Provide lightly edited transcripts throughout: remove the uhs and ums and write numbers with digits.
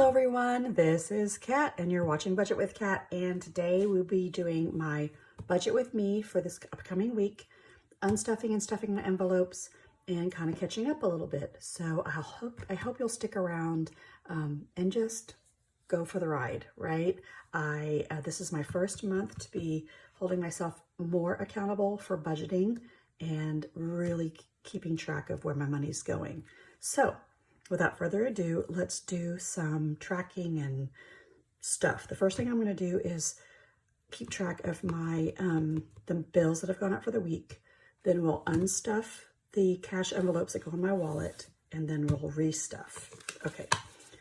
Hello everyone, this is Kat and you're watching Budget with Kat, and today we'll be doing my budget with me for this upcoming week, unstuffing and stuffing my envelopes and kind of catching up a little bit. So I hope you'll stick around and just go for the ride, right? This is my first month to be holding myself more accountable for budgeting and really keeping track of where my money's going. So without further ado, let's do some tracking and stuff. The first thing I'm going to do is keep track of my the bills that have gone out for the week. Then we'll unstuff the cash envelopes that go in my wallet, and then we'll restuff. Okay,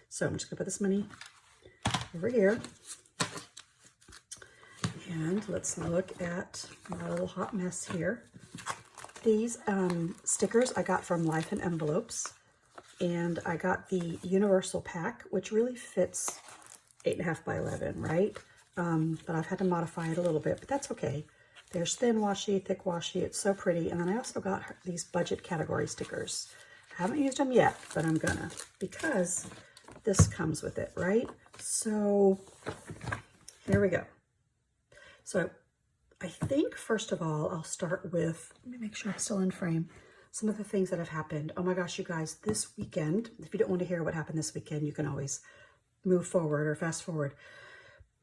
so I'm just going to put this money over here. And let's look at my little hot mess here. These stickers I got from Life in Envelopes. And I got the universal pack, which really fits 8.5 by 11, right? But I've had to modify it a little bit, but that's okay. There's thin washi, thick washi. It's so pretty. And then I also got these budget category stickers. I haven't used them yet, but I'm gonna, because this comes with it, right? So here we go. So I think, first of all, I'll start with, let me make sure I'm still in frame, some of the things that have happened. Oh my gosh, you guys, this weekend, if you don't want to hear what happened this weekend, you can always move forward or fast forward.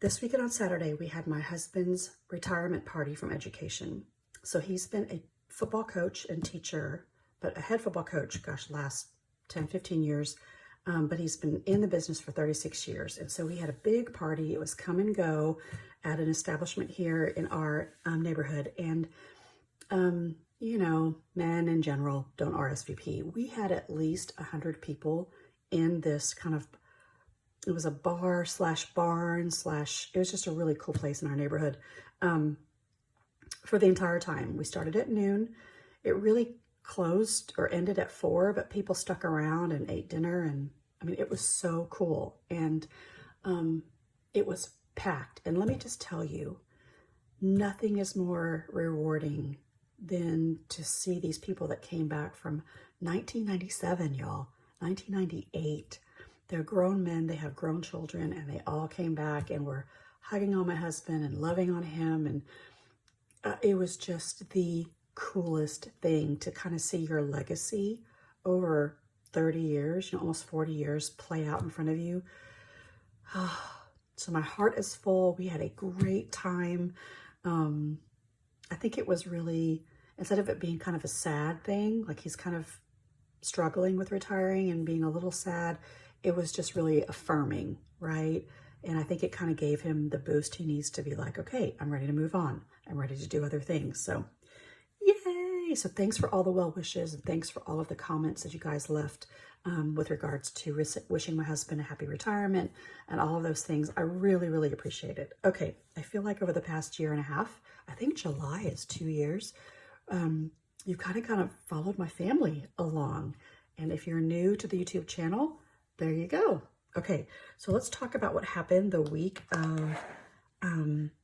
This weekend on Saturday, we had my husband's retirement party from education. So he's been a football coach and teacher, but a head football coach, gosh, last 10, 15 years. But he's been in the business for 36 years. And so we had a big party. It was come and go at an establishment here in our neighborhood. And, you know, men in general don't RSVP. We had at least 100 people in this kind of, it was a bar slash barn slash, it was just a really cool place in our neighborhood for the entire time. We started at noon. It really closed or ended at 4, but people stuck around and ate dinner. And I mean, it was so cool. And it was packed. And let me just tell you, nothing is more rewarding than to see these people that came back from 1997, y'all, 1998. They're grown men, they have grown children, and they all came back and were hugging on my husband and loving on him. And it was just the coolest thing to kind of see your legacy over 30 years, you know, almost 40 years play out in front of you. So my heart is full. We had a great time. I think it was really, instead of it being kind of a sad thing, like he's kind of struggling with retiring and being a little sad, it was just really affirming, right? And I think it kind of gave him the boost he needs to be like, okay, I'm ready to move on. I'm ready to do other things. So yay! So thanks for all the well wishes, and thanks for all of the comments that you guys left with regards to wishing my husband a happy retirement and all of those things. I really, really appreciate it. Okay, I feel like over the past year and a half, I think July is 2 years, you've kind of followed my family along. And if you're new to the YouTube channel, there you go. Okay, so let's talk about what happened the week of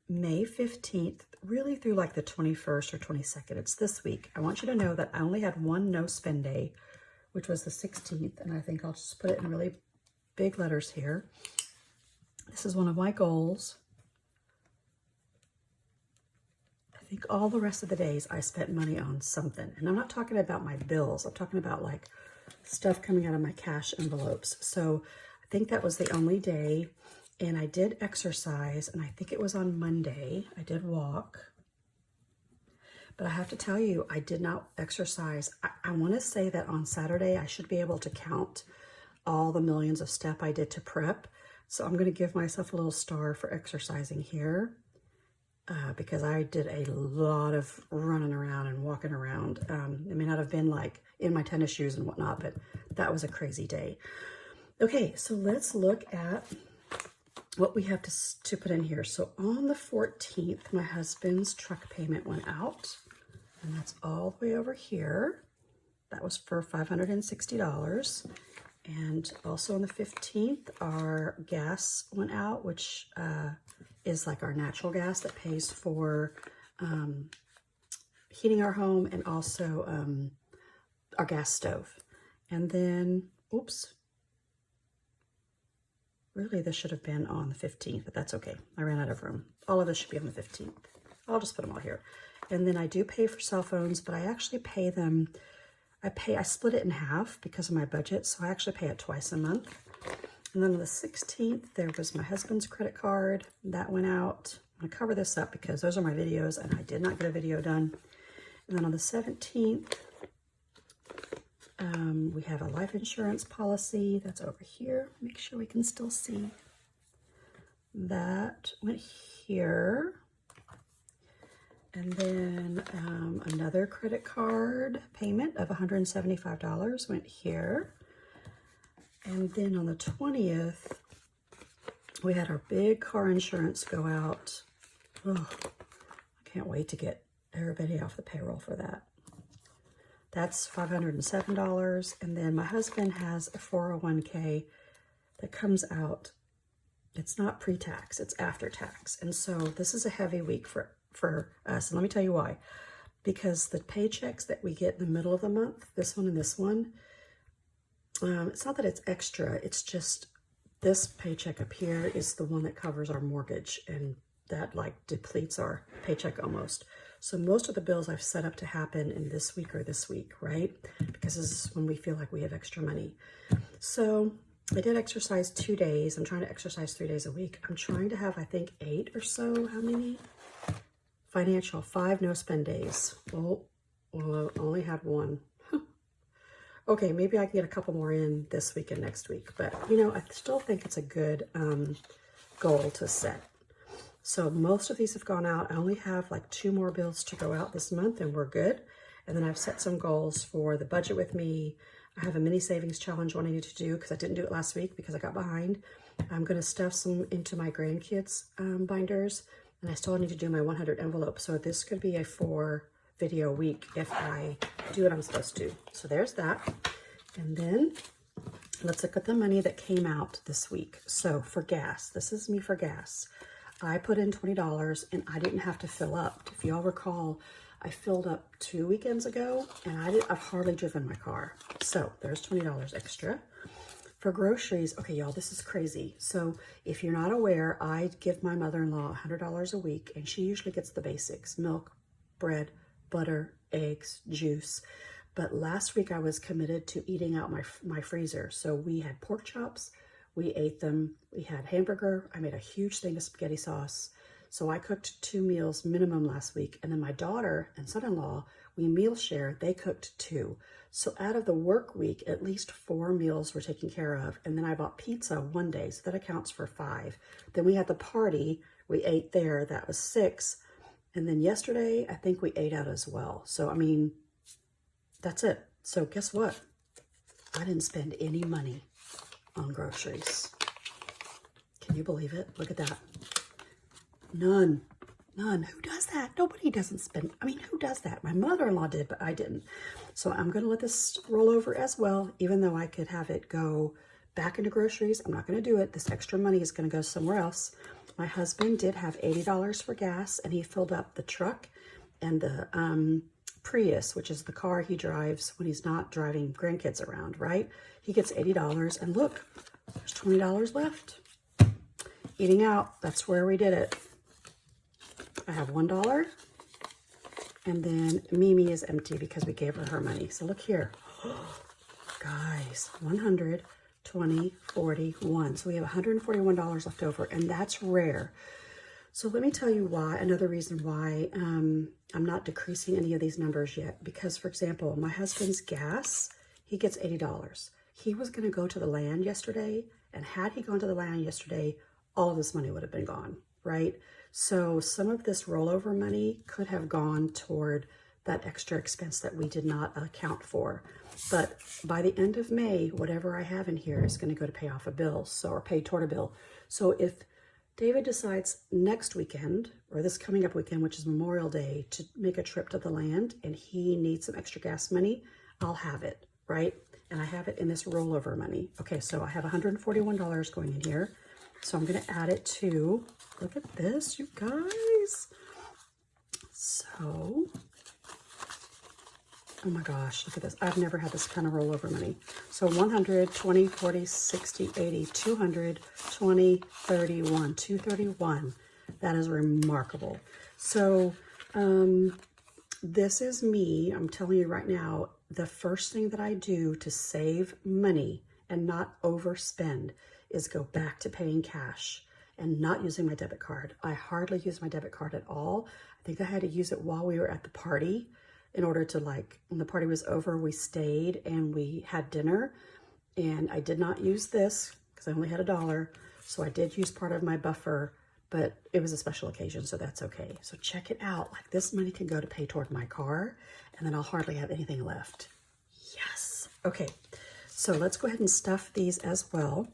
May 15th, really through like the 21st or 22nd. It's this week. I want you to know that I only had one no spend day, which was the 16th. And I think I'll just put it in really big letters here. This is one of my goals. I think all the rest of the days I spent money on something. And I'm not talking about my bills. I'm talking about like stuff coming out of my cash envelopes. So I think that was the only day. And I did exercise, and I think it was on Monday. I did walk. But I have to tell you, I did not exercise. I want to say that on Saturday, I should be able to count all the millions of steps I did to prep. So I'm going to give myself a little star for exercising here because I did a lot of running around and walking around. It may not have been like in my tennis shoes and whatnot, but that was a crazy day. Okay, so let's look at what we have to put in here. So on the 14th, my husband's truck payment went out, and that's all the way over here. That was for $560. And also on the 15th, our gas went out, which is like our natural gas that pays for heating our home and also our gas stove. And then, oops, Really, this should have been on the 15th, but that's okay. I ran out of room. All of this should be on the 15th. I'll just put them all here. And then I do pay for cell phones, but I actually pay them, I split it in half because of my budget, so I actually pay it twice a month. And then on the 16th, there was my husband's credit card. That went out. I'm gonna cover this up because those are my videos and I did not get a video done. And then on the 17th, we have a life insurance policy that's over here. Make sure we can still see. That went here. And then another credit card payment of $175 went here. And then on the 20th, we had our big car insurance go out. Oh, I can't wait to get everybody off the payroll for that. That's $507. And then my husband has a 401k that comes out. It's not pre-tax, it's after tax. And so this is a heavy week for us. And let me tell you why. Because the paychecks that we get in the middle of the month, this one and this one, it's not that it's extra, it's just this paycheck up here is the one that covers our mortgage, and that like depletes our paycheck almost. So most of the bills I've set up to happen in this week or this week, right? Because this is when we feel like we have extra money. So I did exercise 2 days. I'm trying to exercise 3 days a week. I'm trying to have, I think, 8 or so. How many? Financial, 5 no spend days. Well, I only had 1. Okay, maybe I can get a couple more in this week and next week. But, you know, I still think it's a good goal to set. So most of these have gone out. I only have like 2 more bills to go out this month and we're good. And then I've set some goals for the budget with me. I have a mini savings challenge one I need to do because I didn't do it last week because I got behind. I'm going to stuff some into my grandkids' binders. And I still need to do my 100 envelopes. So this could be a 4 video week if I do what I'm supposed to. So there's that. And then let's look at the money that came out this week. So for gas, this is me for gas. I put in $20 and I didn't have to fill up. If y'all recall, I filled up 2 weekends ago and I've hardly driven my car. So there's $20 extra. For groceries, okay, y'all, this is crazy. So if you're not aware, I give my mother-in-law $100 a week and she usually gets the basics: milk, bread, butter, eggs, juice. But last week I was committed to eating out my freezer. So we had pork chops, we ate them. We had hamburger. I made a huge thing of spaghetti sauce. So I cooked 2 meals minimum last week. And then my daughter and son-in-law, we meal share, they cooked 2. So out of the work week, at least 4 meals were taken care of. And then I bought pizza one day, so that accounts for 5. Then we had the party, we ate there, that was 6. And then yesterday, I think we ate out as well. So, I mean, that's it. So guess what? I didn't spend any money on groceries. Can you believe it? Look at that. None. Who does that? Nobody doesn't spend. I mean, who does that? My mother-in-law did, but I didn't. So I'm going to let this roll over as well, even though I could have it go back into groceries. I'm not going to do it. This extra money is going to go somewhere else. My husband did have $80 for gas, and he filled up the truck and the Prius, which is the car he drives when he's not driving grandkids around, right? He gets $80, and look, there's $20 left. Eating out, that's where we did it. I have $1, and then Mimi is empty because we gave her money. So look here, guys, 100, 20, 41. So we have $141 left over, and that's rare. So let me tell you why, another reason why I'm not decreasing any of these numbers yet. Because, for example, my husband's gas, he gets $80. He was going to go to the land yesterday, and had he gone to the land yesterday, all of this money would have been gone, right? So some of this rollover money could have gone toward that extra expense that we did not account for. But by the end of May, whatever I have in here is going to go to pay off a bill, or pay toward a bill. So if David decides next weekend, or this coming up weekend, which is Memorial Day, to make a trip to the land and he needs some extra gas money, I'll have it, right? And I have it in this rollover money. Okay, so I have $141 going in here. So I'm going to add it to, look at this, you guys. So Oh my gosh, look at this. I've never had this kind of rollover money. So 100, 20, 40, 60, 80, 200, 20, 31, 231. That is remarkable. So this is me. I'm telling you right now, the first thing that I do to save money and not overspend is go back to paying cash and not using my debit card. I hardly use my debit card at all. I think I had to use it while we were at the party in order to, like, when the party was over, we stayed and we had dinner, and I did not use this because I only had $1. So I did use part of my buffer, but it was a special occasion, so that's okay. So check it out. Like, this money can go to pay toward my car, and then I'll hardly have anything left. Yes. Okay. So let's go ahead and stuff these as well.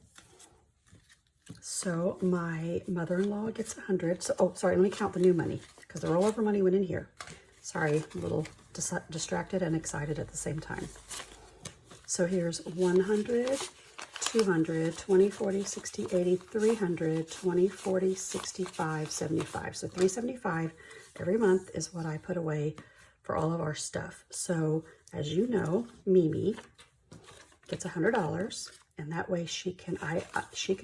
So my mother-in-law gets 100. So, oh, sorry, let me count the new money because the rollover money went in here. Sorry, I'm a little distracted and excited at the same time. So here's 100, 200, 20, 40, 60, 80, 300, 20, 40, 65, 75. So 375 every month is what I put away for all of our stuff. So as you know, Mimi gets $100, and that way she can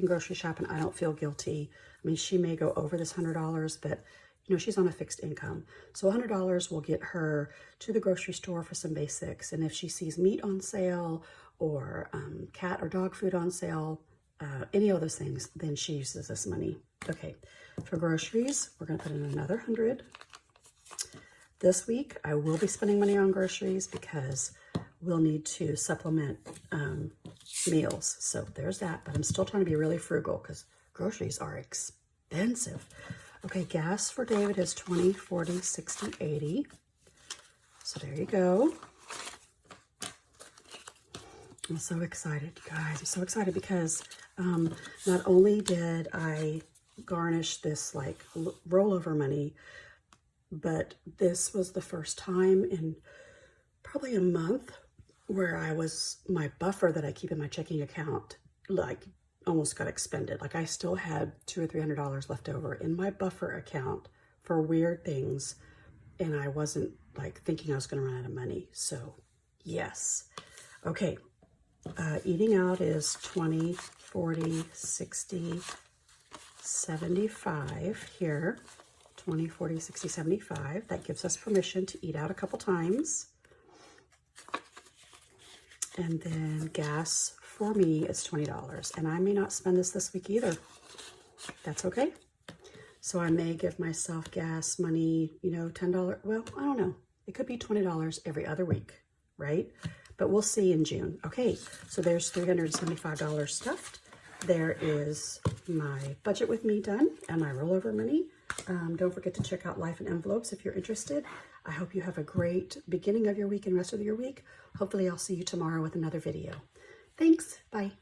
grocery shop and I don't feel guilty. I mean, she may go over this $100, but you know, she's on a fixed income. So $100 will get her to the grocery store for some basics. And if she sees meat on sale or cat or dog food on sale, any of those things, then she uses this money. Okay, for groceries, we're gonna put in another 100. This week, I will be spending money on groceries because we'll need to supplement meals. So there's that, but I'm still trying to be really frugal because groceries are expensive. Okay, gas for David is 20, 40, 60, 80. So there you go. I'm so excited, you guys. I'm so excited because not only did I garnish this like rollover money, but this was the first time in probably a month where my buffer that I keep in my checking account, like, almost got expended. Like, I still had $200 or $300 left over in my buffer account for weird things, and I wasn't like thinking I was going to run out of money. So yes. Okay, eating out is 20, 40, 60, 75 here. 20, 40, 60, 75. That gives us permission to eat out a couple times. And then gas for me is $20, and I may not spend this week either. That's okay. So I may give myself gas money, you know, $10. Well, I don't know. It could be $20 every other week, right? But we'll see in June. Okay, so there's $375 stuffed. There is my budget with me done and my rollover money. Don't forget to check out Life in Envelopes if you're interested. I hope you have a great beginning of your week and rest of your week. Hopefully I'll see you tomorrow with another video. Thanks. Bye.